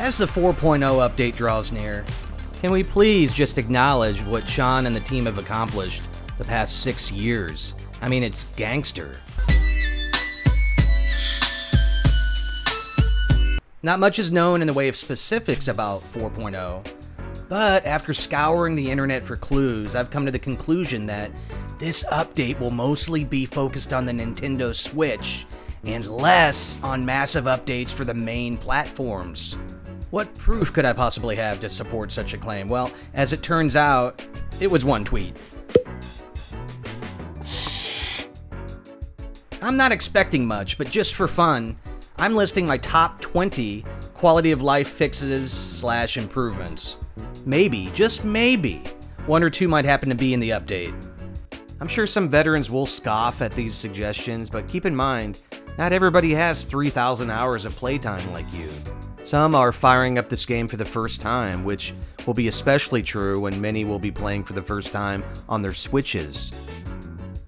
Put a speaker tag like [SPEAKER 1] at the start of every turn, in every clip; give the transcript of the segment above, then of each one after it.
[SPEAKER 1] As the 4.0 update draws near, can we please just acknowledge what Sean and the team have accomplished the past 6 years? I mean, it's gangster. Not much is known in the way of specifics about 4.0, but after scouring the internet for clues, I've come to the conclusion that this update will mostly be focused on the Nintendo Switch and less on massive updates for the main platforms. What proof could I possibly have to support such a claim? Well, as it turns out, it was one tweet. I'm not expecting much, but just for fun, I'm listing my top 20 quality of life fixes / improvements. Maybe, just maybe, one or two might happen to be in the update. I'm sure some veterans will scoff at these suggestions, but keep in mind, not everybody has 3,000 hours of playtime like you. Some are firing up this game for the first time, which will be especially true when many will be playing for the first time on their Switches.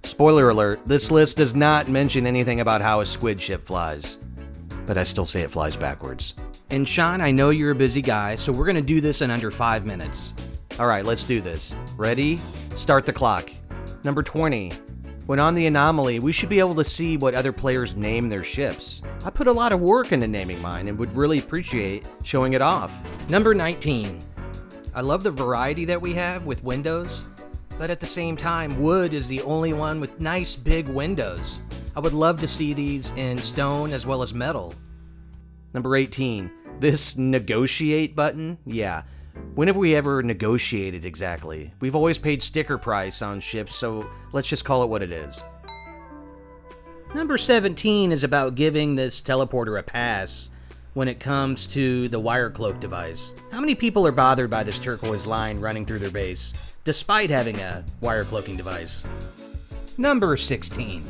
[SPEAKER 1] Spoiler alert, this list does not mention anything about how a squid ship flies, but I still say it flies backwards. And Sean, I know you're a busy guy, so we're gonna do this in under 5 minutes. Alright, let's do this. Ready? Start the clock. Number 20. When on the anomaly, we should be able to see what other players name their ships. I put a lot of work into naming mine and would really appreciate showing it off. Number 19. I love the variety that we have with windows, but at the same time, wood is the only one with nice big windows. I would love to see these in stone as well as metal. Number 18. This negotiate button? Yeah. When have we ever negotiated exactly? We've always paid sticker price on ships, so let's just call it what it is. Number 17 is about giving this teleporter a pass when it comes to the wire cloak device. How many people are bothered by this turquoise line running through their base, despite having a wire cloaking device? Number 16.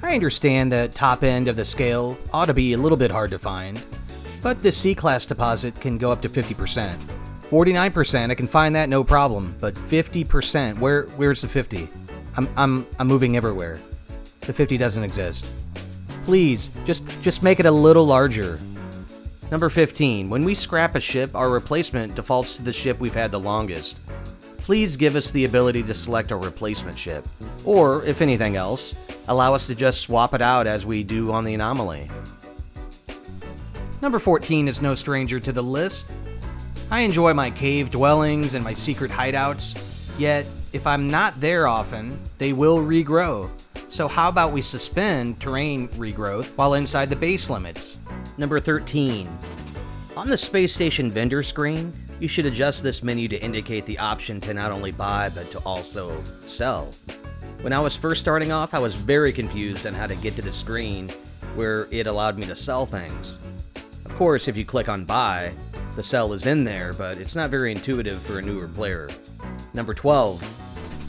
[SPEAKER 1] I understand the top end of the scale ought to be a little bit hard to find, but the C-class deposit can go up to 50%. 49%, I can find that no problem, but 50%, where's the 50? I'm moving everywhere. The 50 doesn't exist. Please, just make it a little larger. Number 15, when we scrap a ship, our replacement defaults to the ship we've had the longest. Please give us the ability to select our replacement ship. Or, if anything else, allow us to just swap it out as we do on the anomaly. Number 14 is no stranger to the list. I enjoy my cave dwellings and my secret hideouts, yet if I'm not there often, they will regrow. So how about we suspend terrain regrowth while inside the base limits? Number 13. On the space station vendor screen, you should adjust this menu to indicate the option to not only buy, but to also sell. When I was first starting off, I was very confused on how to get to the screen where it allowed me to sell things. Of course, if you click on buy, the sell is in there, but it's not very intuitive for a newer player. Number 12.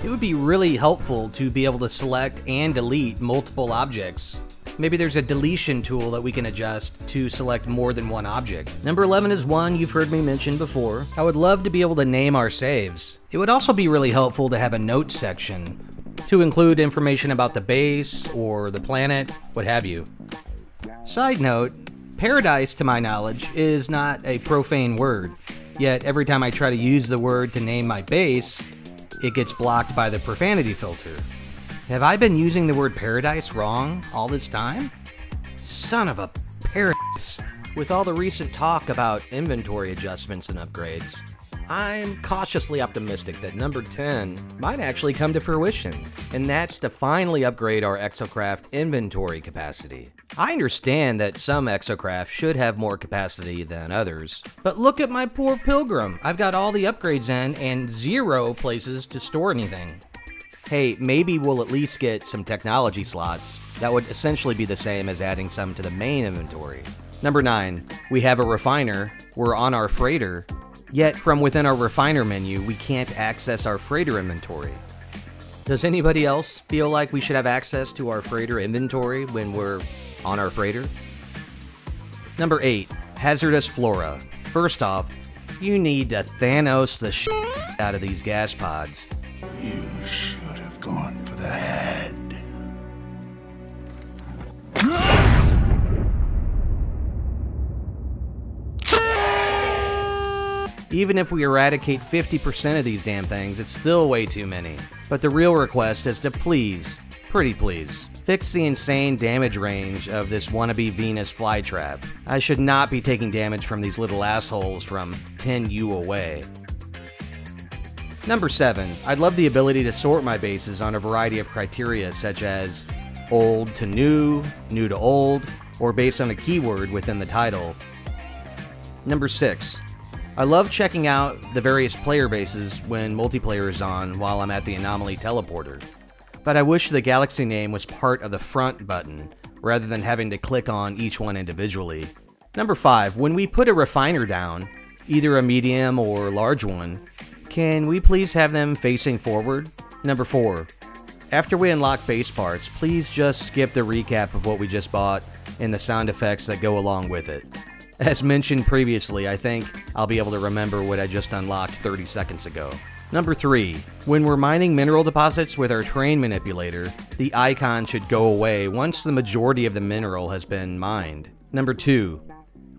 [SPEAKER 1] It would be really helpful to be able to select and delete multiple objects. Maybe there's a deletion tool that we can adjust to select more than one object. Number 11 is one you've heard me mention before. I would love to be able to name our saves. It would also be really helpful to have a notes section to include information about the base or the planet, what have you. Side note, paradise, to my knowledge, is not a profane word, yet every time I try to use the word to name my base, it gets blocked by the profanity filter. Have I been using the word paradise wrong all this time? Son of a paradise. With all the recent talk about inventory adjustments and upgrades, I'm cautiously optimistic that number 10 might actually come to fruition, and that's to finally upgrade our exocraft inventory capacity. I understand that some exocraft should have more capacity than others, but look at my poor pilgrim. I've got all the upgrades in and 0 places to store anything. Hey, maybe we'll at least get some technology slots. That would essentially be the same as adding some to the main inventory. Number 9, we have a refiner. We're on our freighter. Yet, from within our refiner menu, we can't access our freighter inventory. Does anybody else feel like we should have access to our freighter inventory when we're on our freighter? Number 8, hazardous flora. First off, you need to Thanos the shit out of these gas pods.
[SPEAKER 2] You should have gone for the head.
[SPEAKER 1] Even if we eradicate 50% of these damn things, it's still way too many. But the real request is to please, pretty please, fix the insane damage range of this wannabe Venus flytrap. I should not be taking damage from these little assholes from 10U away. Number 7. I'd love the ability to sort my bases on a variety of criteria such as old to new to old, or based on a keyword within the title. Number 6. I love checking out the various player bases when multiplayer is on while I'm at the anomaly teleporter. But I wish the galaxy name was part of the front button, rather than having to click on each one individually. Number 5. When we put a refiner down, either a medium or large one, can we please have them facing forward? Number 4. After we unlock base parts, please just skip the recap of what we just bought and the sound effects that go along with it. As mentioned previously, I think I'll be able to remember what I just unlocked 30 seconds ago. Number 3. When we're mining mineral deposits with our terrain manipulator, the icon should go away once the majority of the mineral has been mined. Number 2.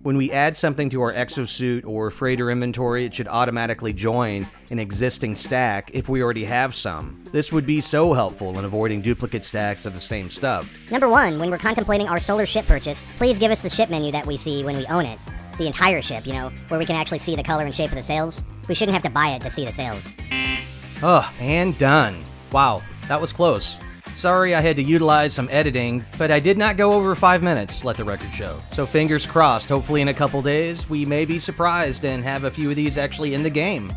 [SPEAKER 1] When we add something to our exosuit or freighter inventory, it should automatically join an existing stack if we already have some. This would be so helpful in avoiding duplicate stacks of the same stuff.
[SPEAKER 3] Number 1, when we're contemplating our solar ship purchase, please give us the ship menu that we see when we own it. The entire ship, where we can actually see the color and shape of the sails. We shouldn't have to buy it to see the sails.
[SPEAKER 1] Ugh, and done. Wow, that was close. Sorry I had to utilize some editing, but I did not go over 5 minutes, let the record show. So fingers crossed, hopefully in a couple days, we may be surprised and have a few of these actually in the game.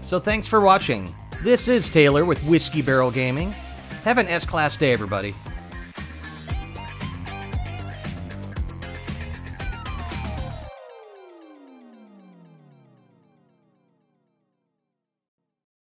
[SPEAKER 1] So thanks for watching. This is Taylor with Whisky Barrel Gaming. Have an S-Class day, everybody.